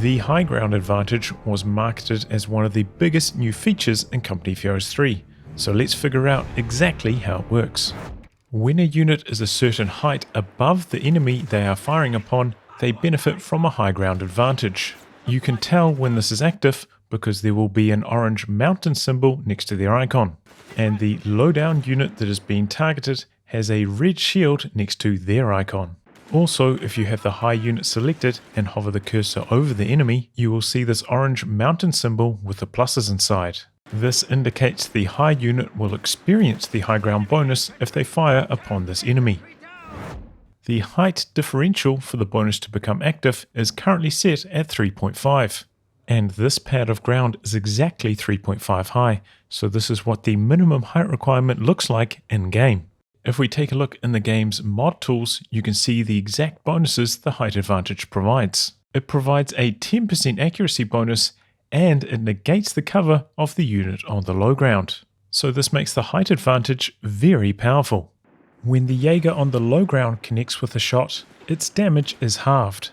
The high ground advantage was marketed as one of the biggest new features in Company of Heroes 3, so let's figure out exactly how it works. When a unit is a certain height above the enemy they are firing upon, they benefit from a high ground advantage. You can tell when this is active because there will be an orange mountain symbol next to their icon, and the low-down unit that is being targeted has a red shield next to their icon. Also, if you have the high unit selected and hover the cursor over the enemy, you will see this orange mountain symbol with the pluses inside. This indicates the high unit will experience the high ground bonus if they fire upon this enemy. The height differential for the bonus to become active is currently set at 3.5, and this pad of ground is exactly 3.5 high, so this is what the minimum height requirement looks like in-game. If we take a look in the game's mod tools, you can see the exact bonuses the height advantage provides. It provides a 10% accuracy bonus, and it negates the cover of the unit on the low ground. So this makes the height advantage very powerful. When the Jaeger on the low ground connects with a shot, its damage is halved.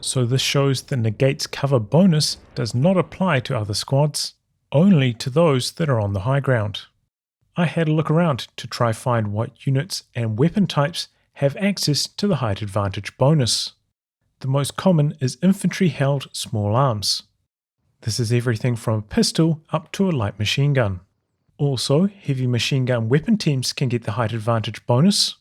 So this shows the negates cover bonus does not apply to other squads, only to those that are on the high ground. I had a look around to try find what units and weapon types have access to the height advantage bonus. The most common is infantry held small arms. This is everything from a pistol up to a light machine gun. Also, heavy machine gun weapon teams can get the height advantage bonus.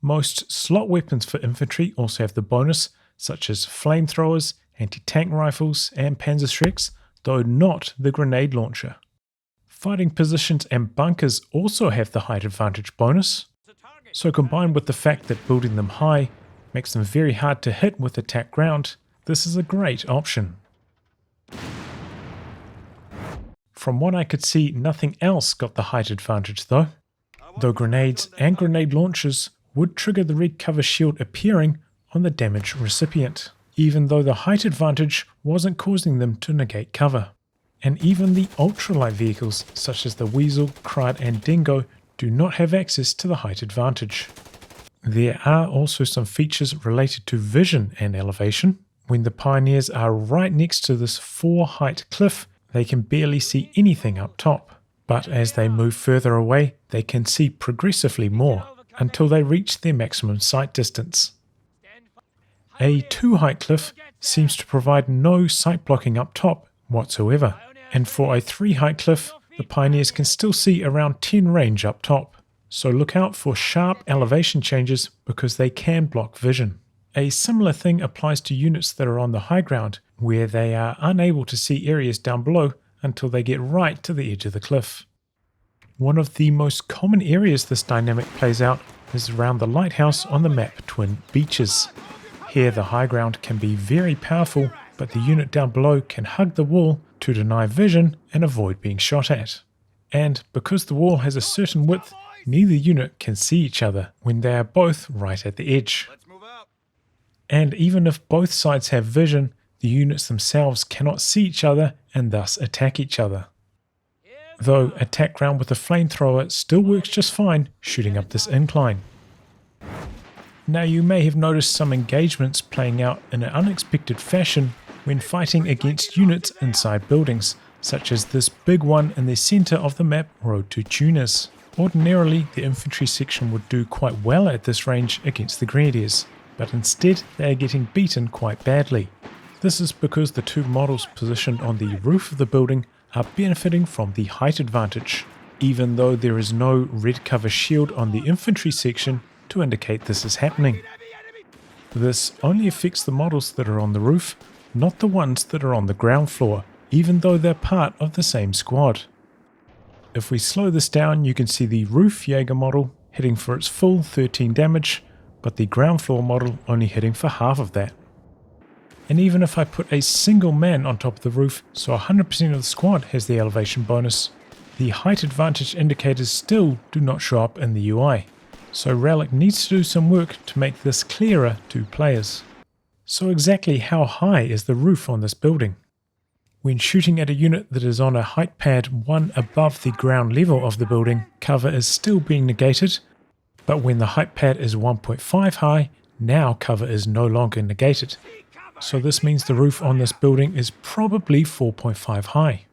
Most slot weapons for infantry also have the bonus, such as flamethrowers, anti-tank rifles, and Panzerschrecks, though not the grenade launcher. Fighting positions and bunkers also have the height advantage bonus, so combined with the fact that building them high makes them very hard to hit with attack ground, this is a great option. From what I could see, nothing else got the height advantage though grenades and grenade launchers would trigger the red cover shield appearing on the damaged recipient, even though the height advantage wasn't causing them to negate cover. And even the ultralight vehicles such as the Weasel, Crud and Dingo do not have access to the height advantage. There are also some features related to vision and elevation. When the Pioneers are right next to this 4 height cliff, they can barely see anything up top, but as they move further away they can see progressively more until they reach their maximum sight distance. A 2 height cliff seems to provide no sight blocking up top whatsoever, and for a 3 height cliff the Pioneers can still see around 10 range up top, so look out for sharp elevation changes because they can block vision. A similar thing applies to units that are on the high ground, where they are unable to see areas down below until they get right to the edge of the cliff. One of the most common areas this dynamic plays out is around the lighthouse on the map Twin Beaches. Here the high ground can be very powerful, but the unit down below can hug the wall to deny vision and avoid being shot at. And because the wall has a certain width, neither unit can see each other when they are both right at the edge. And even if both sides have vision, the units themselves cannot see each other and thus attack each other. Though attack ground with a flamethrower still works just fine shooting up this incline. Now you may have noticed some engagements playing out in an unexpected fashion when fighting against units inside buildings, such as this big one in the center of the map Road to Tunis. Ordinarily the infantry section would do quite well at this range against the Grenadiers, but instead they are getting beaten quite badly. This is because the 2 models positioned on the roof of the building are benefiting from the height advantage, even though there is no red cover shield on the infantry section to indicate this is happening. This only affects the models that are on the roof, not the ones that are on the ground floor, even though they're part of the same squad. If we slow this down, you can see the roof Jaeger model hitting for its full 13 damage, but the ground floor model only hitting for half of that. And even if I put a single man on top of the roof, so 100% of the squad has the elevation bonus, the height advantage indicators still do not show up in the UI. So Relic needs to do some work to make this clearer to players. So exactly how high is the roof on this building? When shooting at a unit that is on a height pad 1 above the ground level of the building, cover is still being negated, but when the height pad is 1.5 high, now cover is no longer negated. so this means the roof on this building is probably 4.5 high.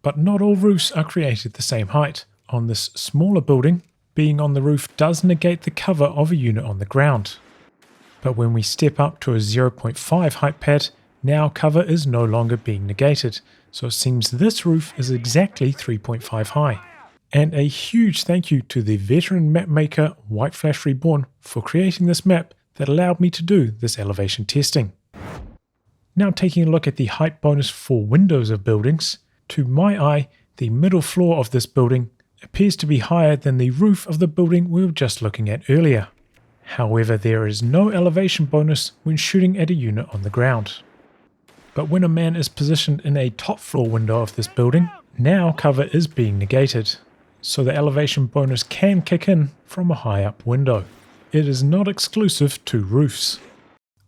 But not all roofs are created the same height. On this smaller building, being on the roof does negate the cover of a unit on the ground. But when we step up to a 0.5 height pad, now cover is no longer being negated, so it seems this roof is exactly 3.5 high. And a huge thank you to the veteran map maker White Flash Reborn for creating this map that allowed me to do this elevation testing. Now taking a look at the height bonus for windows of buildings, to my eye, the middle floor of this building appears to be higher than the roof of the building we were just looking at earlier. However, there is no elevation bonus when shooting at a unit on the ground. But when a man is positioned in a top floor window of this building, now cover is being negated, so the elevation bonus can kick in from a high up window. It is not exclusive to roofs.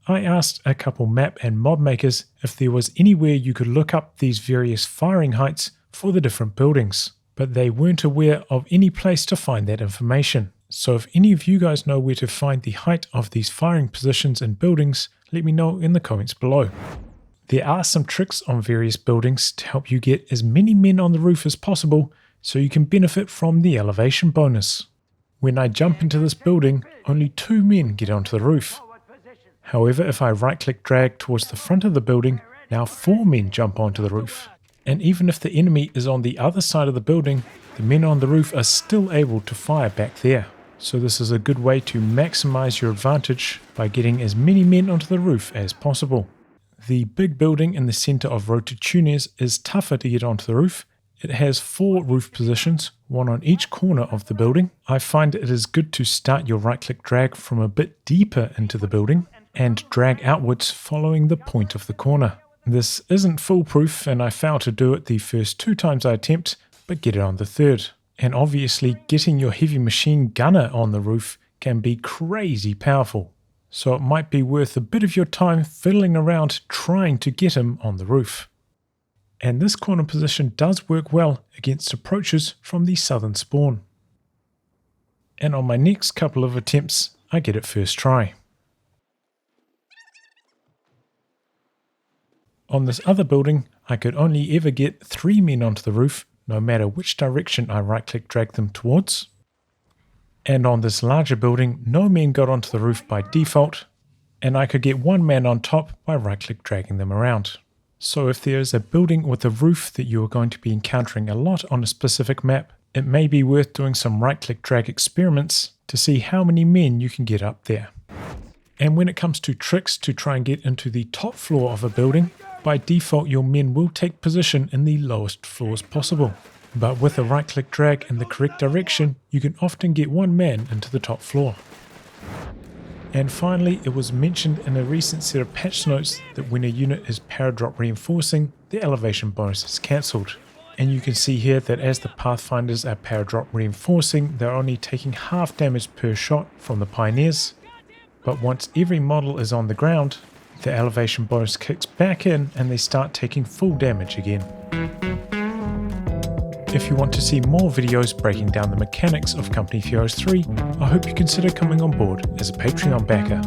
I asked a couple map and mod makers if there was anywhere you could look up these various firing heights for the different buildings, but they weren't aware of any place to find that information. So if any of you guys know where to find the height of these firing positions in buildings, let me know in the comments below. There are some tricks on various buildings to help you get as many men on the roof as possible so you can benefit from the elevation bonus. When I jump into this building, only 2 men get onto the roof. However, if I right click drag towards the front of the building, now 4 men jump onto the roof. And even if the enemy is on the other side of the building, the men on the roof are still able to fire back there. So this is a good way to maximize your advantage by getting as many men onto the roof as possible. The big building in the center of Rototunes is tougher to get onto the roof. It has 4 roof positions, 1 on each corner of the building. I find it is good to start your right click drag from a bit deeper into the building and drag outwards following the point of the corner. This isn't foolproof and I fail to do it the first 2 times I attempt, but get it on the 3rd. And obviously getting your heavy machine gunner on the roof can be crazy powerful, so it might be worth a bit of your time fiddling around trying to get him on the roof. And this corner position does work well against approaches from the southern spawn. And on my next couple of attempts, I get it first try. On this other building, I could only ever get 3 men onto the roof, no matter which direction I right click drag them towards. And on this larger building, no men got onto the roof by default, and I could get 1 man on top by right click dragging them around. So if there is a building with a roof that you are going to be encountering a lot on a specific map, it may be worth doing some right click drag experiments to see how many men you can get up there. And when it comes to tricks to try and get into the top floor of a building, by default your men will take position in the lowest floors possible. But with a right click drag in the correct direction, you can often get 1 man into the top floor. And finally, it was mentioned in a recent set of patch notes that when a unit is paradrop reinforcing, the elevation bonus is cancelled. And you can see here that as the Pathfinders are paradrop reinforcing, they're only taking half damage per shot from the Pioneers. But once every model is on the ground, the elevation bonus kicks back in and they start taking full damage again. If you want to see more videos breaking down the mechanics of Company of Heroes 3, I hope you consider coming on board as a Patreon backer.